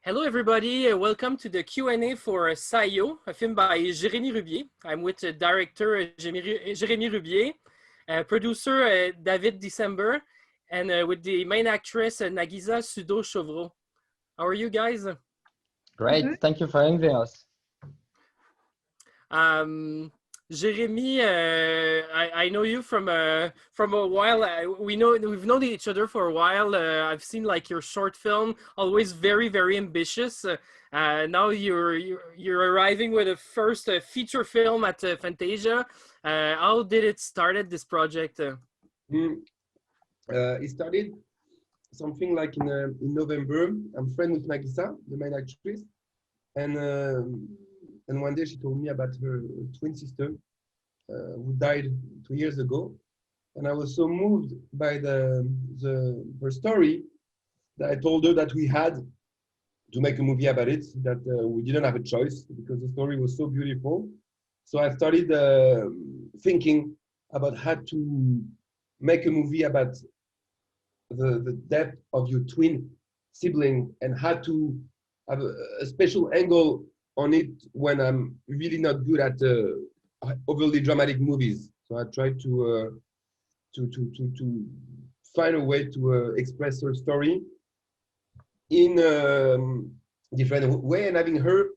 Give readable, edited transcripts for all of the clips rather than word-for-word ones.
Hello, everybody. Welcome to the Q&A for SAYO, a film by Jérémy Rubier. I'm with director Jérémy Rubier, producer David Dicembre, and with the main actress Nagisa Chauveau. How are you guys? Great. Thank you for having us. Jérémy, I know you from a while. We've known each other for a while. I've seen like your short film, always very, very ambitious. Now you're arriving with a first feature film at Fantasia. How did it started this project? It started something like in November. I'm friend with Nagisa, the main actress, and one day she told me about her twin sister who died 2 years ago, and I was so moved by her story that I told her that we had to make a movie about it, that we didn't have a choice because the story was so beautiful. So I started thinking about how to make a movie about the death of your twin sibling and how to have a special angle on it when I'm really not good at overly dramatic movies. So I tried to find a way to express her story in a different way, and having her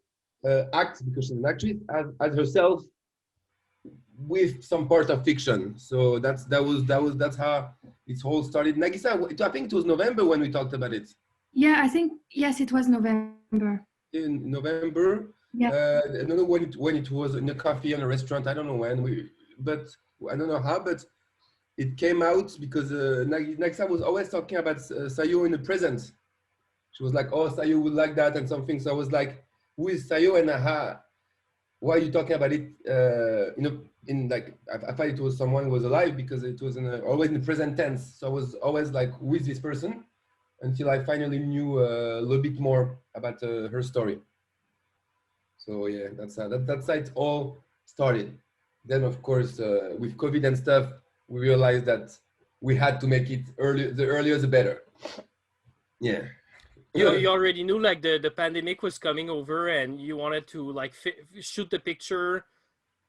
act, because she's an actress, as herself with some part of fiction. So that's how it all started. Nagisa, I think it was November when we talked about it. Yeah, I think yes, it was November. In November. Yeah. I don't know when it was in a coffee in a restaurant. I don't know when but I don't know how, but it came out because Nagisa was always talking about SAYO in the present. She was like, "Oh, SAYO would like that," and something. So I was like, "Who is SAYO and why are you talking about it?" I thought it was someone who was alive because it was always in the present tense. So I was always like, "Who is this person?" Until I finally knew a little bit more about her story. So yeah, that's how it all started. Then of course, with COVID and stuff, we realized that we had to make it earlier. The earlier, the better. Yeah. You already knew like the pandemic was coming over, and you wanted to like shoot the picture.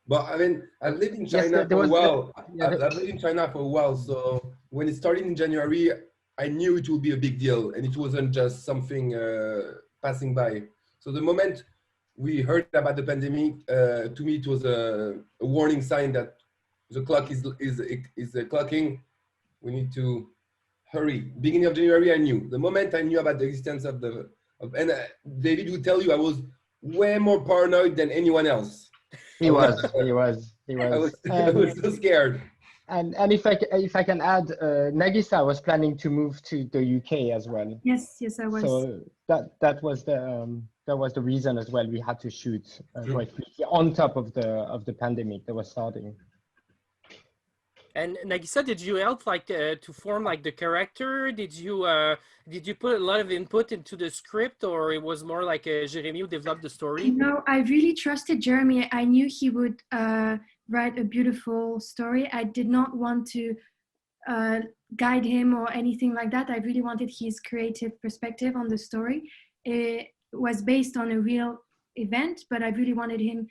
But I mean, I've lived in China for a while. I've lived in China for a while, so when it started in January, I knew it would be a big deal, and it wasn't just something passing by. So the moment we heard about the pandemic, to me it was a warning sign that the clock is clocking. We need to hurry. Beginning of January, I knew. The moment I knew about the existence and David would tell you I was way more paranoid than anyone else. He was. I was so scared. And if I can add, Nagisa was planning to move to the UK as well. Yes, I was. So that was the reason as well. We had to shoot quite quickly on top of the pandemic that was starting. And Nagisa, did you help like to form like the character? Did you put a lot of input into the script, or it was more like Jérémy who developed the story? No, I really trusted Jeremy. I knew he would write a beautiful story. I did not want to guide him or anything like that. I really wanted his creative perspective on the story. It was based on a real event, but I really wanted him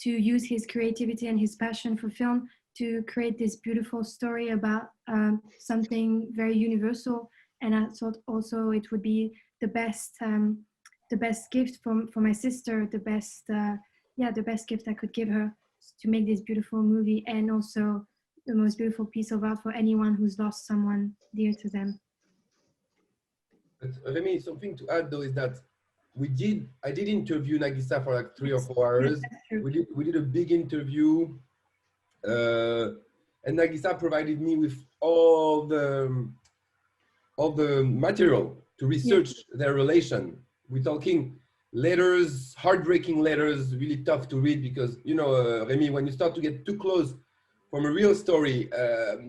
to use his creativity and his passion for film to create this beautiful story about something very universal. And I thought also it would be the best gift for my sister, the best gift I could give her, to make this beautiful movie, and also the most beautiful piece of art for anyone who's lost someone dear to them. But Remy, something to add though is that I did interview Nagisa for like 3 or 4 hours. We did a big interview. And Nagisa provided me with all the material to research their relation. We're talking letters, heartbreaking letters, really tough to read because, Remy, when you start to get too close from a real story,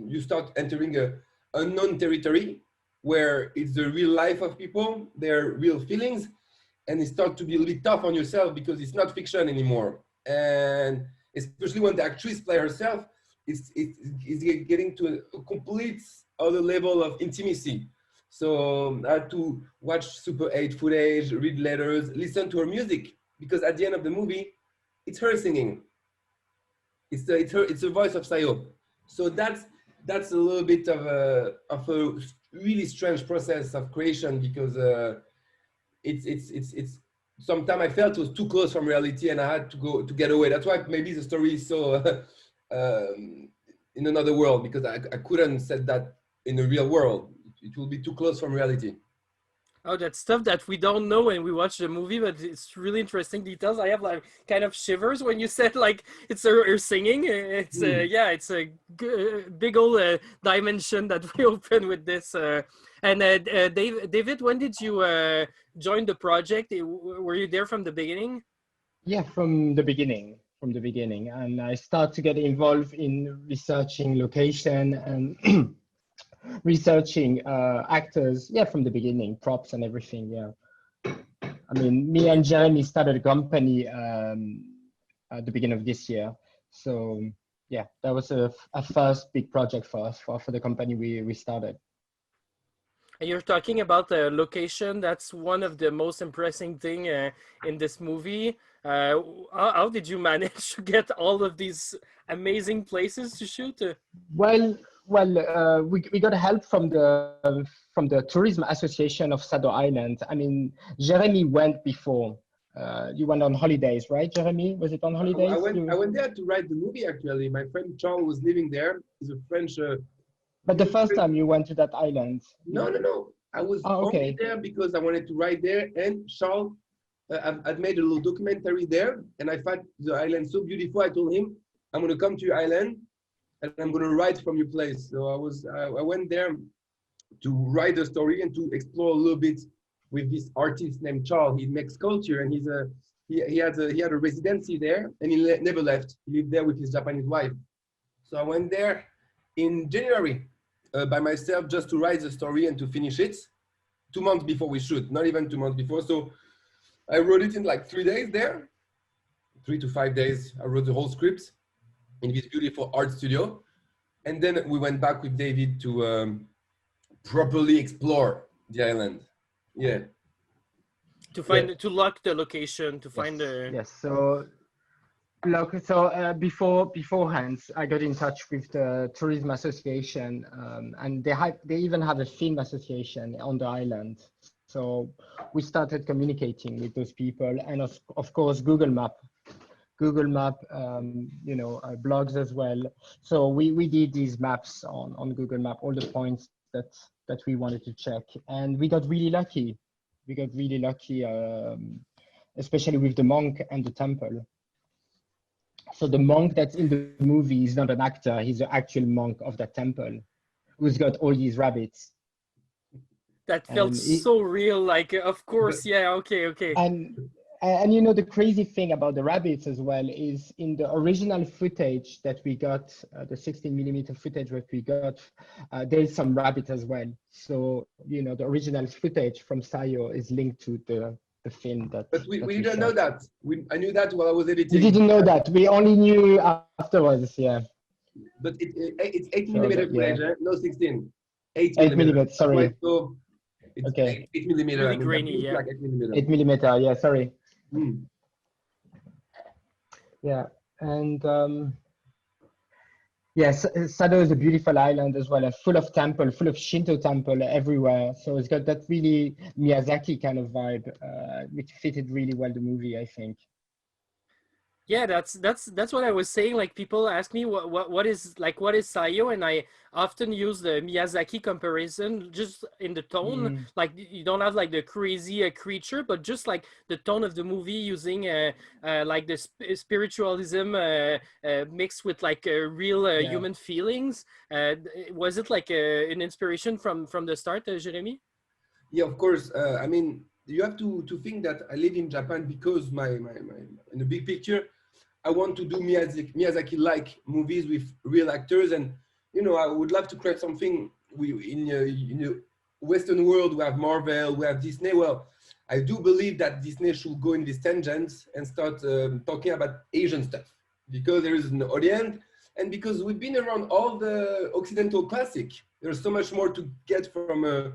you start entering a unknown territory where it's the real life of people, their real feelings, and it starts to be a little bit tough on yourself because it's not fiction anymore. And especially when the actress plays herself, it's getting to a complete other level of intimacy. So I had to watch Super 8 footage, read letters, listen to her music, because at the end of the movie, it's her singing. It's the voice of SAYO. So that's a little bit of a really strange process of creation, because it's sometimes I felt it was too close from reality and I had to get away. That's why maybe the story is so in another world, because I couldn't set that in the real world. It will be too close from reality. Oh, that's stuff that we don't know when we watch the movie, but it's really interesting details. I have like kind of shivers when you said like it's her singing. It's yeah, it's a big old dimension that we open with this. And David, when did you join the project? Were you there from the beginning? Yeah, from the beginning. From the beginning, and I start to get involved in researching location and researching actors, yeah, from the beginning, props and everything, yeah. I mean, me and Jeremy started a company at the beginning of this year. So yeah, that was a first big project for us, for the company we started. And you're talking about the location. That's one of the most impressive thing in this movie. How did you manage to get all of these amazing places to shoot? Well, we got help from the Tourism Association of Sado Island. I mean, Jeremy went before. You went on holidays, right, Jeremy? Was it on holidays? I went there to write the movie, actually. My friend Chauveau was living there. He's a French... But the first time you went to that island? No. I was only there because I wanted to write there, and Charles I'd made a little documentary there, and I found the island so beautiful. I told him, I'm going to come to your island, and I'm going to write from your place. So I went there to write the story and to explore a little bit with this artist named Charles. He makes sculpture, and he had a residency there, and he never left. He lived there with his Japanese wife. So I went there in January by myself, just to write the story and to finish it 2 months before we shoot, not even 2 months before. So I wrote it in like 3 days there, 3 to 5 days. I wrote the whole script in this beautiful art studio. And then we went back with David to properly explore the island. Yeah. To find, to lock the location, to find the... Yes, so look, so beforehand, I got in touch with the Tourism Association, and they even have a film association on the island. So we started communicating with those people, and of course Google Map, you know, blogs as well. So we did these maps on Google Map, all the points that we wanted to check, and we got really lucky. We got really lucky, especially with the monk and the temple. So the monk that's in the movie is not an actor, he's the actual monk of that temple who's got all these rabbits. That felt so real, like, of course, yeah, okay. And you know, the crazy thing about the rabbits as well is in the original footage that we got, the 16mm footage that we got, there's some rabbit as well. So, you know, the original footage from SAYO is linked to the film that. But we didn't know that. I knew that while I was editing. We didn't know that. We only knew afterwards, yeah. But it's 8mm footage, no 16. 8mm, sorry. So it's okay. 8mm. Really grainy, yeah. Like 8mm. 8mm, yeah, sorry. Mm. Yeah, and yes, Sado is a beautiful island as well, and full of temple, full of Shinto temple everywhere. So it's got that really Miyazaki kind of vibe, which fitted really well the movie, I think. Yeah, that's what I was saying. Like, people ask me what is SAYO, and I often use the Miyazaki comparison just in the tone. Like, you don't have like the crazy creature, but just like the tone of the movie, using like the spiritualism mixed with like real human feelings. Was it like an inspiration from the start, Jeremy? Yeah, of course. I mean, you have to think that I live in Japan because my in the big picture, I want to do Miyazaki-like movies with real actors, and you know, I would love to create something. In the Western world, we have Marvel, we have Disney. Well, I do believe that Disney should go in these tangents and start talking about Asian stuff, because there is an audience, and because we've been around all the Occidental classic. There's so much more to get from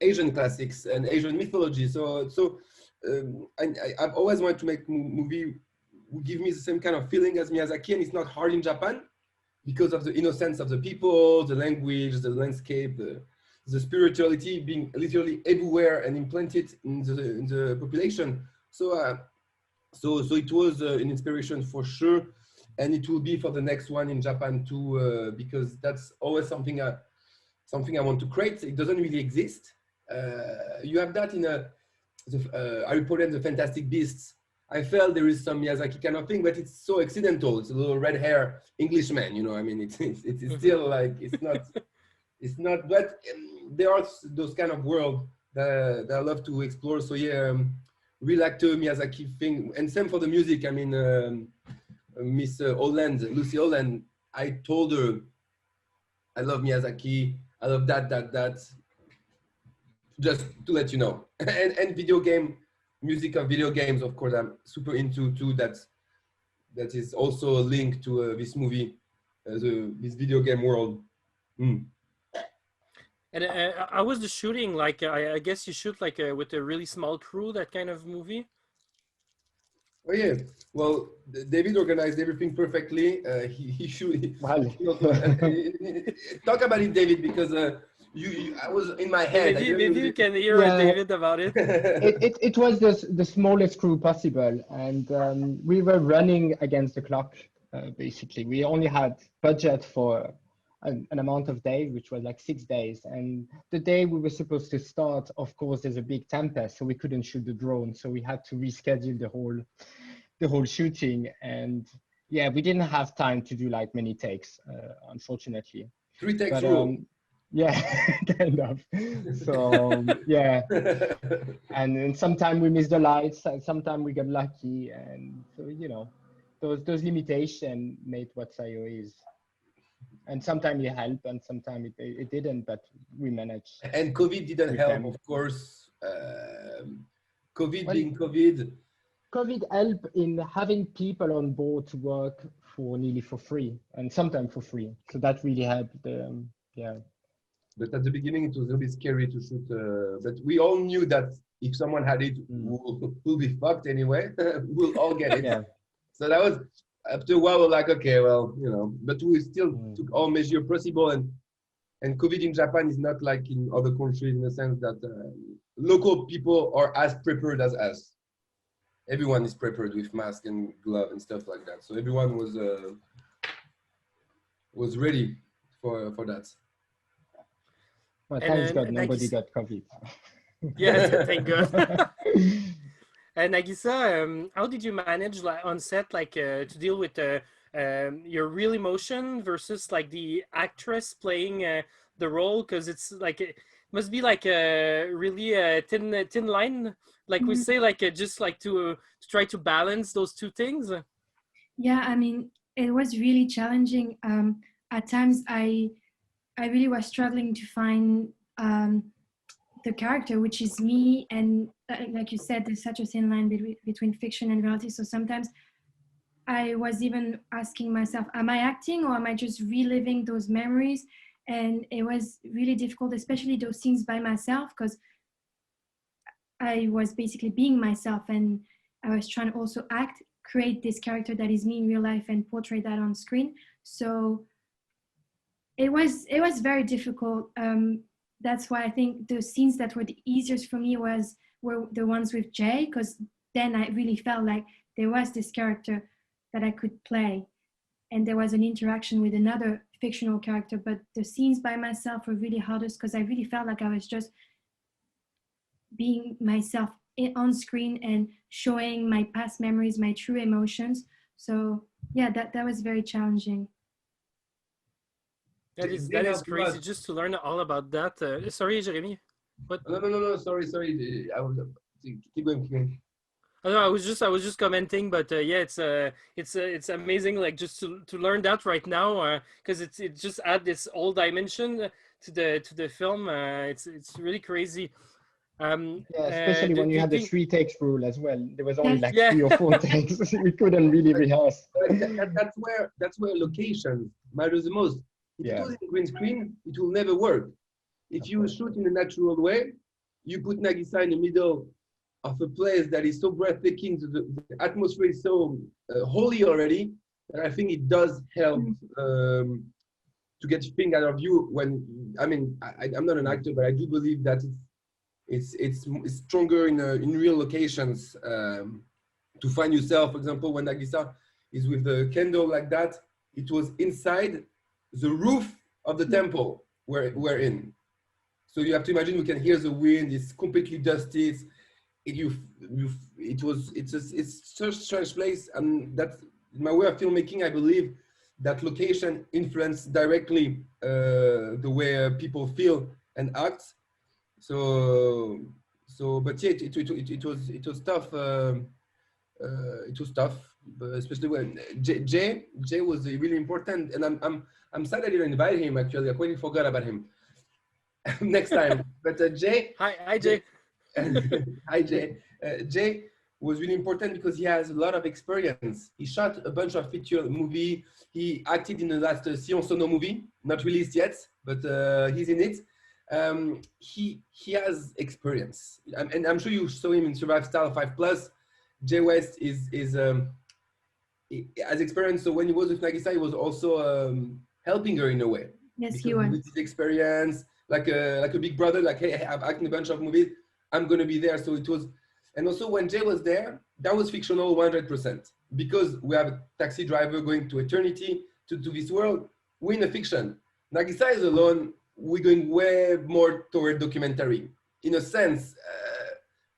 Asian classics and Asian mythology. I've always wanted to make movie who give me the same kind of feeling as Miyazaki, and it's not hard in Japan because of the innocence of the people, the language, the landscape, the spirituality being literally everywhere and implanted in the population. So it was an inspiration for sure, and it will be for the next one in Japan too, because that's always something I want to create. It doesn't really exist. You have that in Harry Potter and the Fantastic Beasts. I felt there is some Miyazaki kind of thing, but it's so accidental. It's a little red hair Englishman, you know. I mean, it's still like it's not. But there are those kind of world that I love to explore. So yeah, real actor Miyazaki thing, and same for the music. I mean, Miss Holland, Lucy Holland. I told her I love Miyazaki. I love that. Just to let you know, and video game. Music of video games, of course, I'm super into too. That is also a link to this movie, this video game world. Mm. And how was the shooting? Like, I guess you shoot like with a really small crew, that kind of movie. Oh yeah. Well, David organized everything perfectly. He should. Wow. Talk about it, David, because I was in my head. Maybe you can hear David about it. It was the smallest crew possible, and we were running against the clock. Basically, we only had budget for an amount of days, which was like 6 days. And the day we were supposed to start, of course, there's a big tempest, so we couldn't shoot the drone. So we had to reschedule the whole shooting. And yeah, we didn't have time to do like many takes, unfortunately. 3 takes rule. Yeah, kind of. So yeah, and then sometimes we miss the lights, and sometimes we got lucky, and so you know, those limitations made what SAYO is. And sometimes it helped, and sometimes it didn't, but we managed. And COVID didn't help, of course. COVID. COVID helped in having people on board to work nearly for free, and sometimes for free. So that really helped. Yeah. But at the beginning, it was a little bit scary to shoot. But we all knew that if someone had it, we'll be fucked anyway. We'll all get it. Yeah. So that was, after a while, we're like, okay, well, you know, but we still took all measures possible. And COVID in Japan is not like in other countries in the sense that local people are as prepared as us. Everyone is prepared with mask and glove and stuff like that. So everyone was ready for that. Well, thanks God, nobody got COVID. Yeah, thank God. And Nagisa, how did you manage on set, like to deal with your real emotion versus like the actress playing the role? Because it's like it must be like a really thin line, like we say, like just like to try to balance those two things. Yeah, I mean, it was really challenging. At times, I really was struggling to find the character, which is me, and like you said, there's such a thin line between fiction and reality. So sometimes I was even asking myself, am I acting or am I just reliving those memories? And it was really difficult, especially those scenes by myself, because I was basically being myself, and I was trying to also create this character that is me in real life and portray that on screen. So it was very difficult. That's why I think the scenes that were the easiest for me were the ones with Jay, because then I really felt like there was this character that I could play, and there was an interaction with another fictional character. But the scenes by myself were really hardest because I really felt like I was just being myself on screen and showing my past memories, my true emotions. So yeah, that was very challenging. That is crazy just to learn all about that. Sorry, Jeremy. What? No. Sorry. I was keep going. Oh, no, I was just commenting, but yeah, it's amazing, like just to learn that right now, because it just add this whole dimension to the film. It's really crazy. Yeah, especially when you had the 3 takes rule as well. There was only like 3 or 4 takes. We couldn't really rehearse. That's where location matters the most. If it was in green screen, it will never work. If you shoot in a natural way, you put Nagisa in the middle of a place that is so breathtaking, the atmosphere is so holy already, that I think it does help to get things out of you. When I mean, I'm not an actor, but I do believe that it's stronger in real locations to find yourself. For example, when Nagisa is with the candle like that, it was inside the roof of the temple where we're in. So you have to imagine we can hear the wind. It's completely dusty. It's such a strange place, and that's my way of filmmaking. I believe that location influenced directly the way people feel and act. But yeah, it was tough. It was tough, but especially when Jay was really important, and I'm sad I didn't invite him. Actually, I completely forgot about him. Next time, but Jay. Hi, Jay. Hi, Jay. Jay was really important because he has a lot of experience. He shot a bunch of feature movie. He acted in the last SAYO movie, not released yet, but he's in it. He has experience, and I'm sure you saw him in Survive Style 5+. Jay West has experience. So when he was with Nagisa, he was also helping her in a way. Yes, because he was. with his experience, like a big brother, like, hey, I've acted in a bunch of movies, I'm gonna be there. So it was, and also when Jay was there, that was fictional 100%, because we have a taxi driver going to eternity, to this world. We're in a fiction. Nagisa is alone. We're going way more toward documentary, in a sense,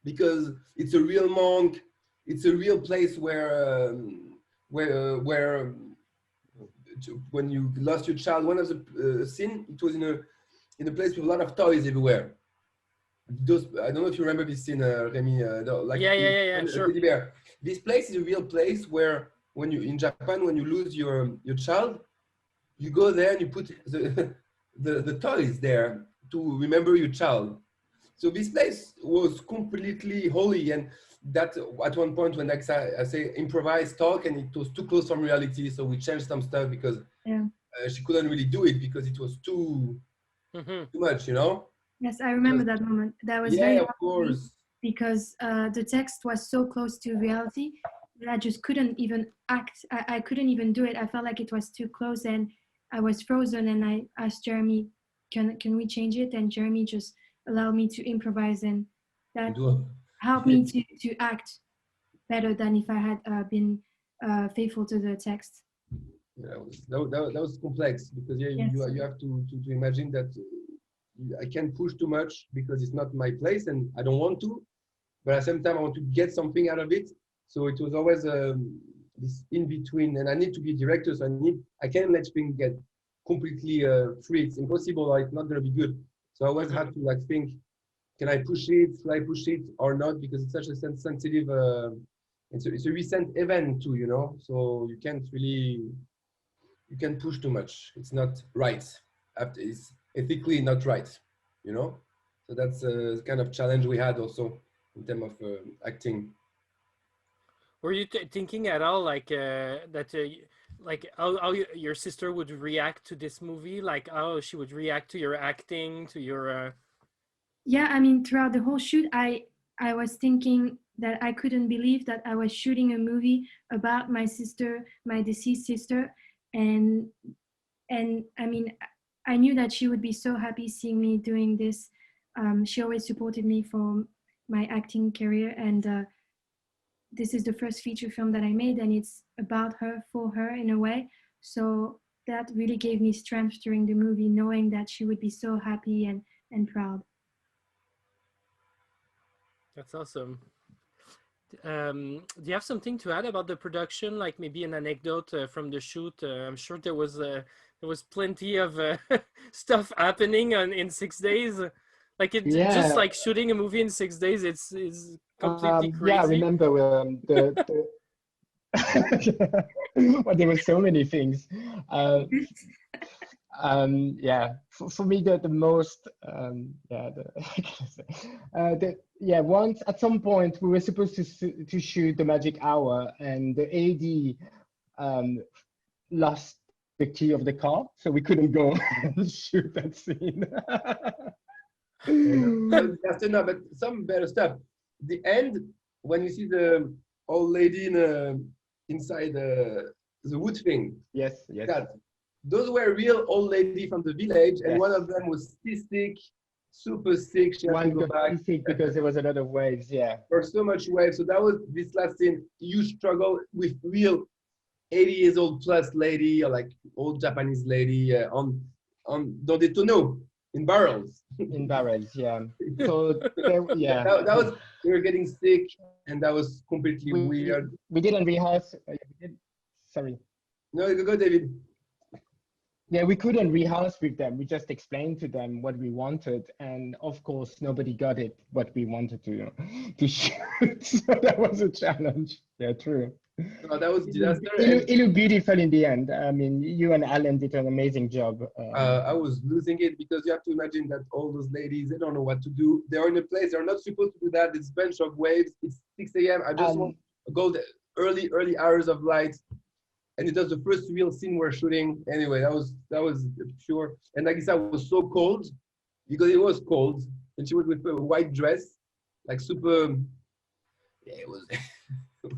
because it's a real monk. It's a real place where when you lost your child, one of the scene, it was in a place with a lot of toys everywhere. Those, I don't know if you remember this scene, Remy. Like Sure. Teddy bear. This place is a real place where, when you in Japan, when you lose your child, you go there and you put the toys there to remember your child. So this place was completely holy, and that at one point when I say improvised talk, and it was too close from reality, so we changed some stuff because she couldn't really do it because it was too much, you know. Yes, I remember that moment. That was very hard of course, because the text was so close to reality that I just couldn't even act. I couldn't even do it. I felt like it was too close, and I was frozen. And I asked Jeremy, "Can we change it?" And Jeremy just allowed me to improvise, and that helped me to act better than if I had been faithful to the text. Yeah, that was complex because you have to imagine that I can't push too much because it's not my place and I don't want to, but at the same time I want to get something out of it. So it was always this in between, and I need to be a director, so I can't let things get completely free. It's impossible, or it's not gonna be good. So I always had to like think, can I push it? Should I push it or not? Because it's such a sensitive. It's a recent event too, you know. So you can't push too much. It's not right. It's ethically not right, you know. So that's a kind of challenge we had also in terms of acting. Were you thinking at all like that? Like how your sister would react to this movie? Like how she would react to your acting, to your. Yeah, I mean, throughout the whole shoot, I was thinking that I couldn't believe that I was shooting a movie about my sister, my deceased sister, and I mean, I knew that she would be so happy seeing me doing this. She always supported me for my acting career, and this is the first feature film that I made, and it's about her, for her in a way. So that really gave me strength during the movie, knowing that she would be so happy and proud. That's awesome. Do you have something to add about the production, like maybe an anecdote from the shoot? I'm sure there was plenty of stuff happening in 6 days. Like just like shooting a movie in 6 days, it's completely crazy. Yeah, I remember well, there were so many things. Yeah, for me the most once at some point we were supposed to shoot the magic hour, and the AD lost the key of the car, so we couldn't go and shoot that scene. Disaster, no, but some better stuff. The end, when you see the old lady inside the wood thing. Yes, yes. God, those were real old lady from the village, and Yes. one of them was sick, super sick. She had to One go got back sick because there was a lot of waves. Yeah. for so much wave. So that was this last scene. Huge struggle with real 80 years old plus lady, or like old Japanese lady on dans des tonneaux in barrels. In barrels, yeah. So there, yeah. That was, we were getting sick, and that was completely weird. We didn't rehearse. Sorry. No, go, David. Yeah, we couldn't rehearse with them. We just explained to them what we wanted, and of course, nobody got it what we wanted to shoot. So that was a challenge. Yeah, true. No, that was disaster. It looked beautiful in the end. I mean, you and Alan did an amazing job. I was losing it because you have to imagine that all those ladies, they don't know what to do. They're in a place, they're not supposed to do that. It's a bunch of waves. It's 6 a.m. I just want to go the early hours of light. And it was the first real scene we're shooting. Anyway, that was pure. And Nagisa was so cold because it was cold. And she was with a white dress, like super, yeah, it was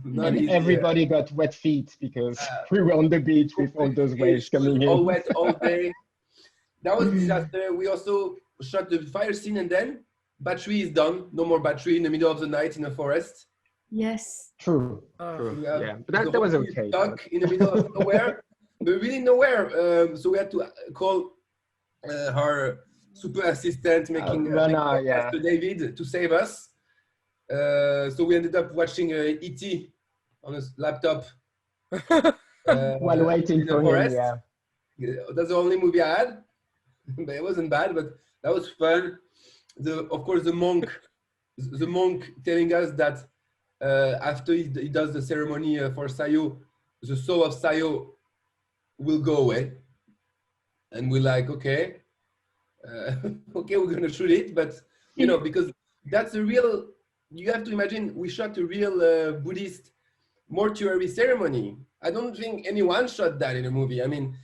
not And easy. everybody got wet feet because we were on the beach with all those waves coming in. All wet all day. That was a disaster. We also shot the fire scene, and then battery is done. No more battery in the middle of the night in a forest. Yes. True. So Yeah, but that was okay. Stuck in the middle of nowhere, but really nowhere. So we had to call our super assistant, making Pastor David to save us. So we ended up watching E.T. on a laptop while waiting for him. Yeah. That's the only movie I had, but it wasn't bad. But that was fun. Of course, the monk telling us that after he does the ceremony for SAYO, the soul of SAYO will go away, and we're like, okay, okay, we're gonna shoot it, but you know, because that's a real. You have to imagine we shot a real Buddhist mortuary ceremony. I don't think anyone shot that in a movie. I mean,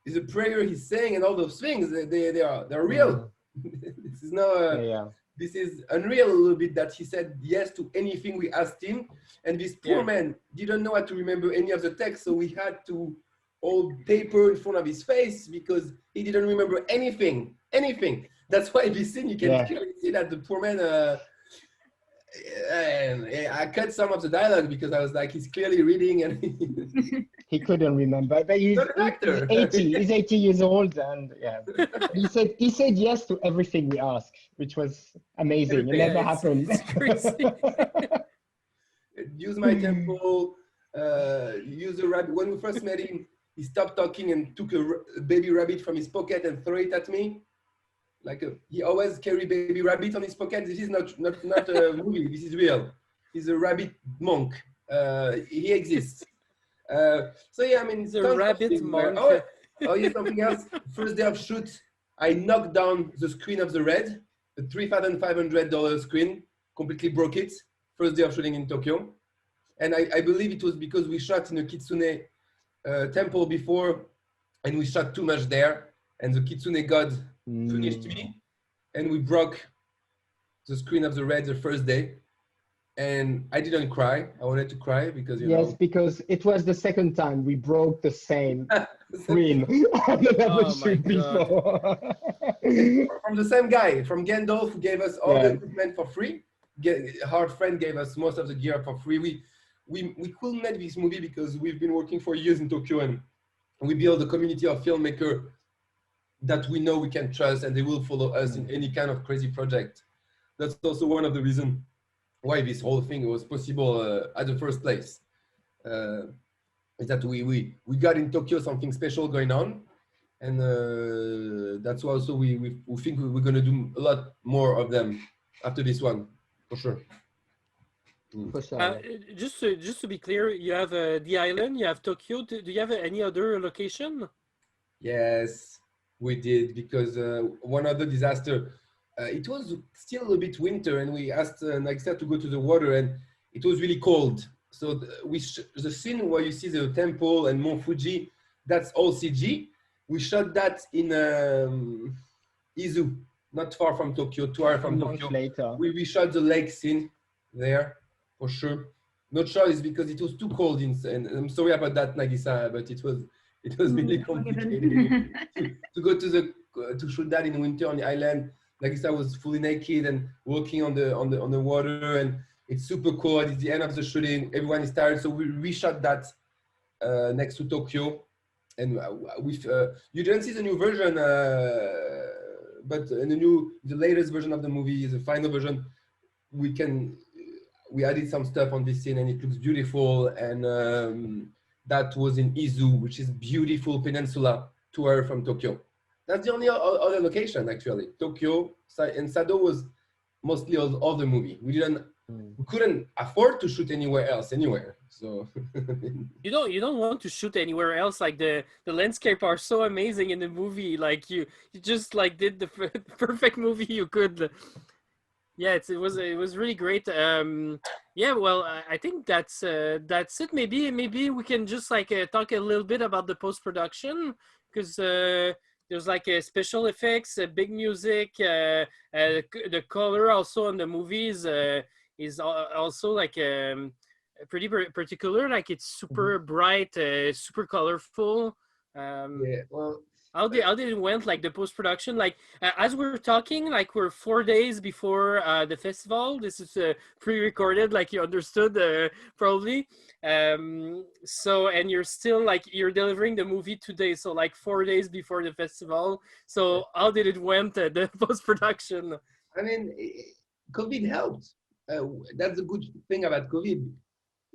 it's a prayer he's saying and all those things. They're real. This is no. This is unreal a little bit that he said yes to anything we asked him, and this poor man didn't know how to remember any of the text, so we had to hold paper in front of his face because he didn't remember anything. That's why this scene you can clearly see that the poor man. And I cut some of the dialogue because I was like, he's clearly reading and he couldn't remember. But he's 80. He's 80 years old, and he said yes to everything we asked, which was amazing. It never happened. Use my temple. Use a rabbit. When we first met him, he stopped talking and took a baby rabbit from his pocket and threw it at me. Like he always carry baby rabbit on his pocket. This is not a movie. This is real. He's a rabbit monk. He exists. So yeah, I mean, he's a rabbit monk. Oh yeah, something else. First day of shoot, I knocked down the screen of the Red, a $3,500 screen, completely broke it. First day of shooting in Tokyo, and I believe it was because we shot in a Kitsune temple before, and we shot too much there, and the Kitsune god finished me, and we broke the screen of the Red the first day, and I didn't cry. I wanted to cry because you know. Because it was the second time we broke the same screen on the shoot before. From the same guy, from Gandalf, who gave us all the equipment for free. Our friend gave us most of the gear for free. We couldn't make this movie because we've been working for years in Tokyo, and we built a community of filmmakers that we know we can trust, and they will follow us in any kind of crazy project. That's also one of the reasons why this whole thing was possible at the first place. Is that we got in Tokyo something special going on, and that's why also we think we're going to do a lot more of them after this one, for sure. Just to be clear, you have the island, you have Tokyo. Do you have any other location? Yes, we did, because one other disaster, it was still a bit winter, and we asked Nagisa to go to the water, and it was really cold. So the scene where you see the temple and Mount Fuji, that's all CG. We shot that in Izu, not far from Tokyo, 2 hours from months Tokyo. later. We shot the lake scene there for sure. No choice because it was too cold and I'm sorry about that, Nagisa, but it was really complicated to go to shoot that in winter on the island. Nagisa was fully naked and walking on the water, and it's super cold. It's the end of the shooting. Everyone is tired, so we reshot that next to Tokyo. And you didn't see the new version, but in the latest version of the movie, the final version, we added some stuff on this scene, and it looks beautiful. And that was in Izu, which is beautiful peninsula 2 hours from Tokyo. That's the only other location actually. Tokyo and Sado was mostly all the movie. We couldn't afford to shoot anywhere else. So you don't want to shoot anywhere else. Like the landscape are so amazing in the movie. Like you just like did the perfect movie you could. Yeah, it was really great. Yeah, well, I think that's it. Maybe we can just like talk a little bit about the post-production, because there's like special effects, big music, the color also in the movies is also like pretty particular. Like it's super bright, super colorful. yeah, well. How did it went, like the post-production? Like as we're talking, like we're 4 days before the festival. This is pre-recorded, like you understood probably. So, and you're still like, you're delivering the movie today. So like 4 days before the festival. So how did it went, the post-production? I mean, COVID helped. That's a good thing about COVID.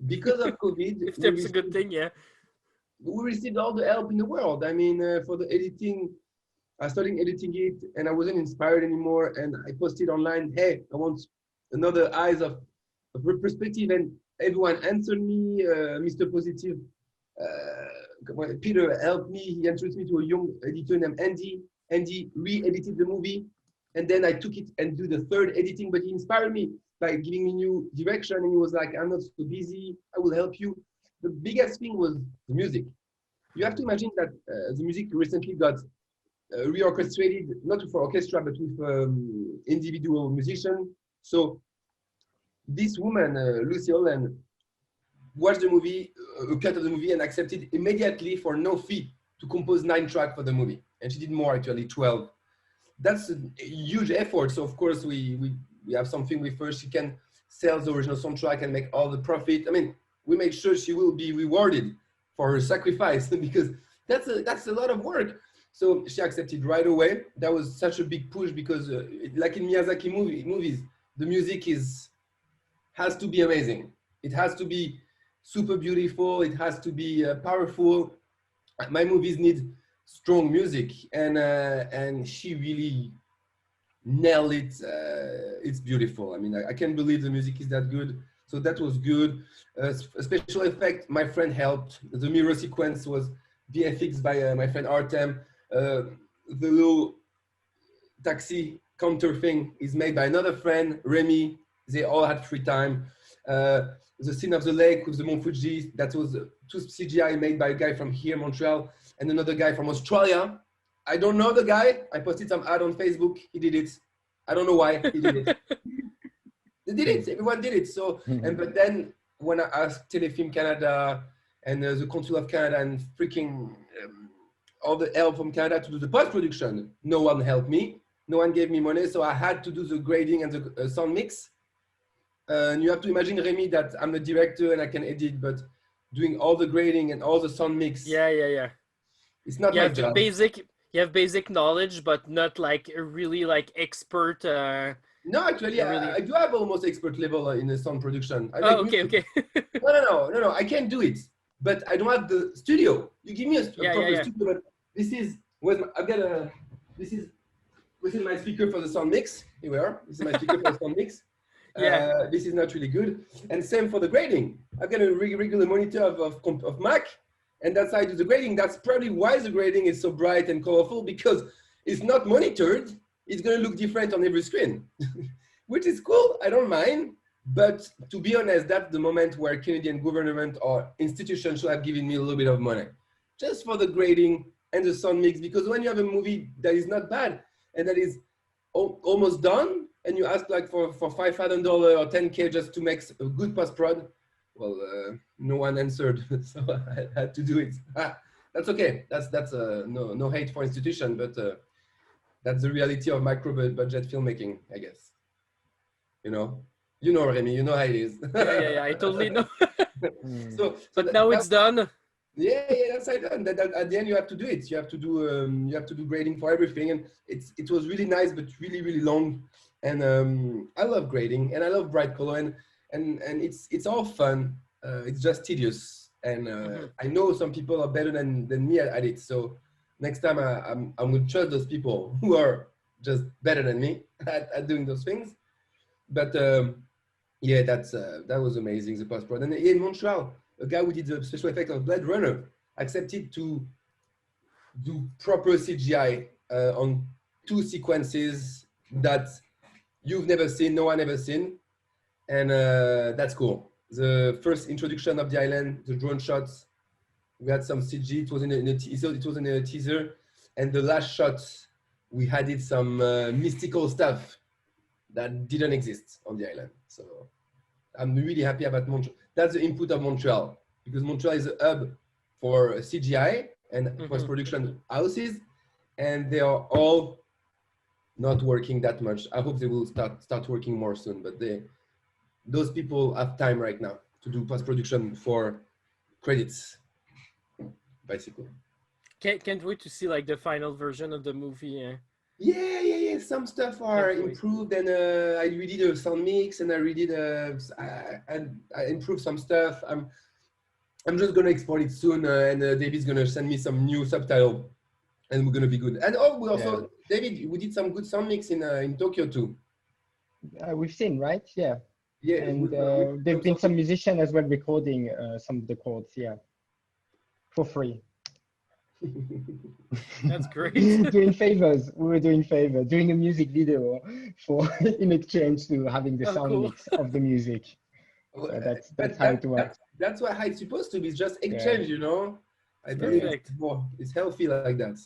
Because of COVID. If there's a good thing, yeah. We received all the help in the world. I mean, for the editing, I started editing it and I wasn't inspired anymore. And I posted online, hey, I want another eyes of perspective. And everyone answered me, Mr. Positive. Peter helped me. He introduced me to a young editor named Andy. Andy re-edited the movie. And then I took it and do the third editing, but he inspired me by giving me new direction. And he was like, I'm not so busy. I will help you. The biggest thing was the music. You have to imagine that the music recently got reorchestrated, not for orchestra, but with individual musicians. So this woman, Lucy Holland, watched the movie, a cut of the movie, and accepted immediately for no fee to compose 9 tracks for the movie. And she did more, actually, 12. That's a huge effort. So of course we have something with her. She can sell the original soundtrack and make all the profit. I mean, we make sure she will be rewarded for her sacrifice because that's a lot of work. So she accepted right away. That was such a big push because like in Miyazaki movies, the music has to be amazing. It has to be super beautiful. It has to be powerful. My movies need strong music, and she really nailed it. It's beautiful. I mean, I can't believe the music is that good. So that was good. Special effect, my friend helped. The mirror sequence was VFX by my friend Artem. The little taxi counter thing is made by another friend, Remy. They all had free time. The scene of the lake with the Mont Fuji, that was 2 CGI made by a guy from here, Montreal, and another guy from Australia. I don't know the guy. I posted some ad on Facebook. He did it. I don't know why he did it. They did it. Everyone did it. So, but then when I asked Telefilm Canada and the Consul of Canada and freaking all the help from Canada to do the post-production, no one helped me. No one gave me money. So I had to do the grading and the sound mix. And you have to imagine, Remy, that I'm the director and I can edit, but doing all the grading and all the sound mix. Yeah. It's not my job. You have basic knowledge, but not like a really like expert. No, actually, I do have almost expert level in the sound production. Okay. No, I can't do it. But I don't have the studio. You give me a proper studio, but this is this is my speaker for the sound mix. Here we are. This is my speaker for the sound mix. This is not really good. And same for the grading. I've got a regular monitor of Mac, and that's how I do the grading. That's probably why the grading is so bright and colorful, because it's not monitored. It's going to look different on every screen, which is cool. I don't mind. But to be honest, that's the moment where Canadian government or institution should have given me a little bit of money just for the grading and the sound mix. Because when you have a movie that is not bad and that is almost done, and you ask like for $5,000 or 10K just to make a good post prod. Well, no one answered, so I had to do it. That's okay. That's no hate for institution, but that's the reality of micro budget filmmaking, I guess. You know, Remy, you know how it is. Yeah, I totally know. So but now it's done. Yeah, that's right. And at the end, you have to do it. You have to do grading for everything, and it was really nice, but really long. And I love grading, and I love bright color, and it's all fun. It's just tedious, and I know some people are better than me at it. So next time, I'm going to trust those people who are just better than me at doing those things. But yeah, that was amazing, the post prod. And in Montreal, a guy who did the special effect of Blade Runner accepted to do proper CGI on 2 sequences that you've never seen, no one ever seen, and that's cool. The first introduction of the island, the drone shots, we had some CG. It was in a teaser, and the last shot we added some mystical stuff that didn't exist on the island. So I'm really happy about Montreal. That's the input of Montreal, because Montreal is a hub for CGI and post-production houses, and they are all not working that much. I hope they will start working more soon, but those people have time right now to do post-production for credits, basically. Can't wait to see like the final version of the movie. Yeah. Some stuff are improved, and I redid the sound mix, and I redid I improved some stuff. I'm just gonna export it soon, and David's gonna send me some new subtitle, and we're gonna be good. And we also, David, we did some good sound mix in Tokyo too. We've seen, right? Yeah. Yeah, and there've been some musicians as well recording some of the chords, for free. That's great. Doing favors. We were doing favors, doing a music video in exchange to having the sound mix of the music. So that's how it works. That's how it's supposed to be. It's just exchange, you know. I believe it's healthy like that.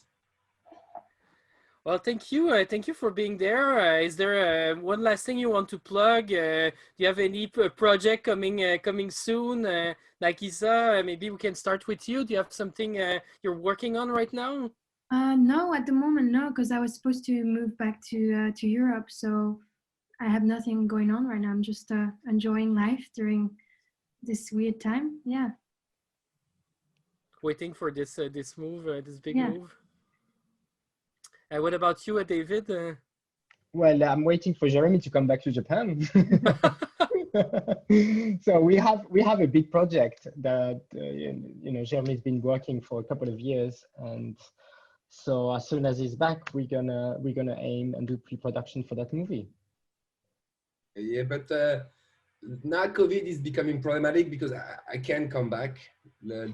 Well, thank you for being there. Is there one last thing you want to plug? Do you have any project coming soon? Nagisa, maybe we can start with you. Do you have something you're working on right now? No, at the moment, no, because I was supposed to move back to Europe, so I have nothing going on right now. I'm just enjoying life during this weird time. Yeah. Waiting for this move, this big move. What about you, David? Well, I'm waiting for Jeremy to come back to Japan. So we have a big project that Jeremy's been working for a couple of years, and so as soon as he's back, we're gonna aim and do pre-production for that movie. Yeah, but now COVID is becoming problematic because I can't come back. We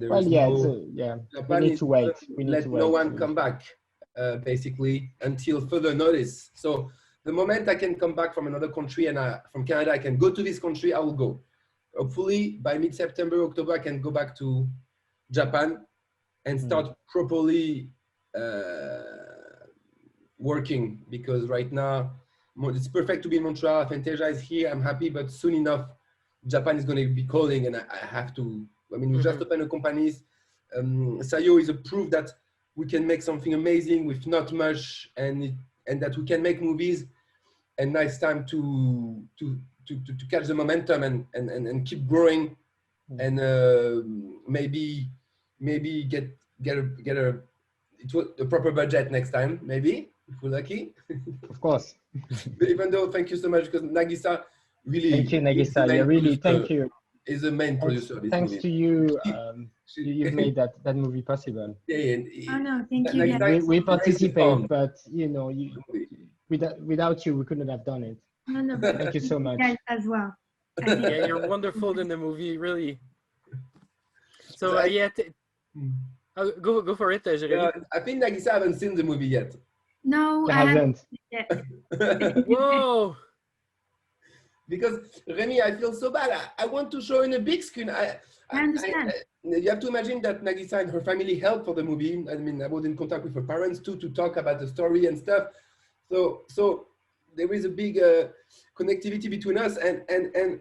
need to wait. No one come back. Basically until further notice. So the moment I can come back from another country and from Canada, I can go to this country, I will go. Hopefully by mid-September, October, I can go back to Japan and start properly working, because right now it's perfect to be in Montreal. Fantasia is here, I'm happy, but soon enough Japan is going to be calling, and I have to. I mean, we just opened a companies. SAYO is a proof that we can make something amazing with not much, and that we can make movies. And now it's time to catch the momentum and keep growing, and maybe get a proper budget next time, maybe if we're lucky. Of course. But even though, thank you so much, because Nagisa really. Thank you, Nagisa. Thank you. Is the main producer of this thanks movie. To you, you've made that movie possible. Oh no, thank you. We participate, but without you, we couldn't have done it. No, thank you so much. Guys as well. Yeah, you're wonderful in the movie, really. So go for it, Jeremy. I think Nagisa haven't seen the movie yet. No, I haven't. Whoa. Because Remy, I feel so bad. I want to show in a big screen. I understand. You have to imagine that Nagisa and her family helped for the movie. I mean, I was in contact with her parents too to talk about the story and stuff. So there is a big connectivity between us, and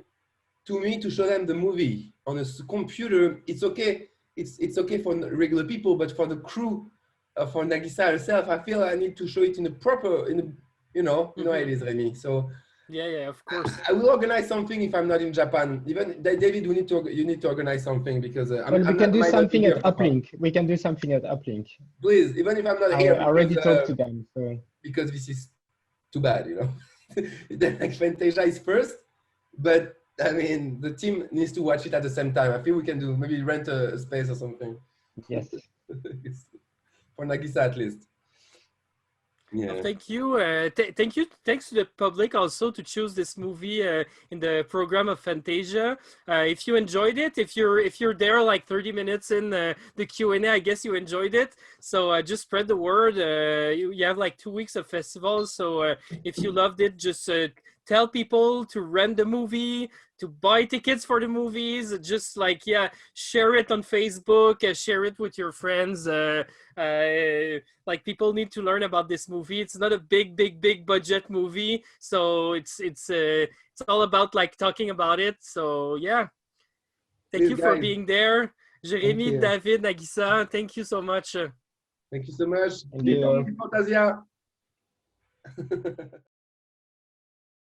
to me, to show them the movie on a computer, it's okay. It's okay for regular people, but for the crew, for Nagisa herself, I feel I need to show it in a proper, you know how it is, Remy. So yeah, of course. I will organize something if I'm not in Japan. Even David, you need to organize something, because well, we can do something at Uplink. We can do something at Uplink. Please, even if I'm not here. I already talked to them. So. Because this is too bad, you know. Like Fantasia is first, but I mean, the team needs to watch it at the same time. I feel we can do, maybe rent a space or something. Yes. For Nagisa at least. Yeah. Well, thank you. Thanks to the public also to choose this movie in the program of Fantasia. If you enjoyed it, if you're there like 30 minutes in the Q&A, I guess you enjoyed it. So just spread the word. You have like 2 weeks of festivals. So if you loved it, just tell people to rent the movie, to buy tickets for the movies. Just like, yeah, share it on Facebook, share it with your friends. Like, people need to learn about this movie. It's not a big budget movie, so it's all about like talking about it. So yeah, thank you for being there, Jérémy, David, Nagisa. Thank you so much. Thank you so much. Thank you. Fantasia.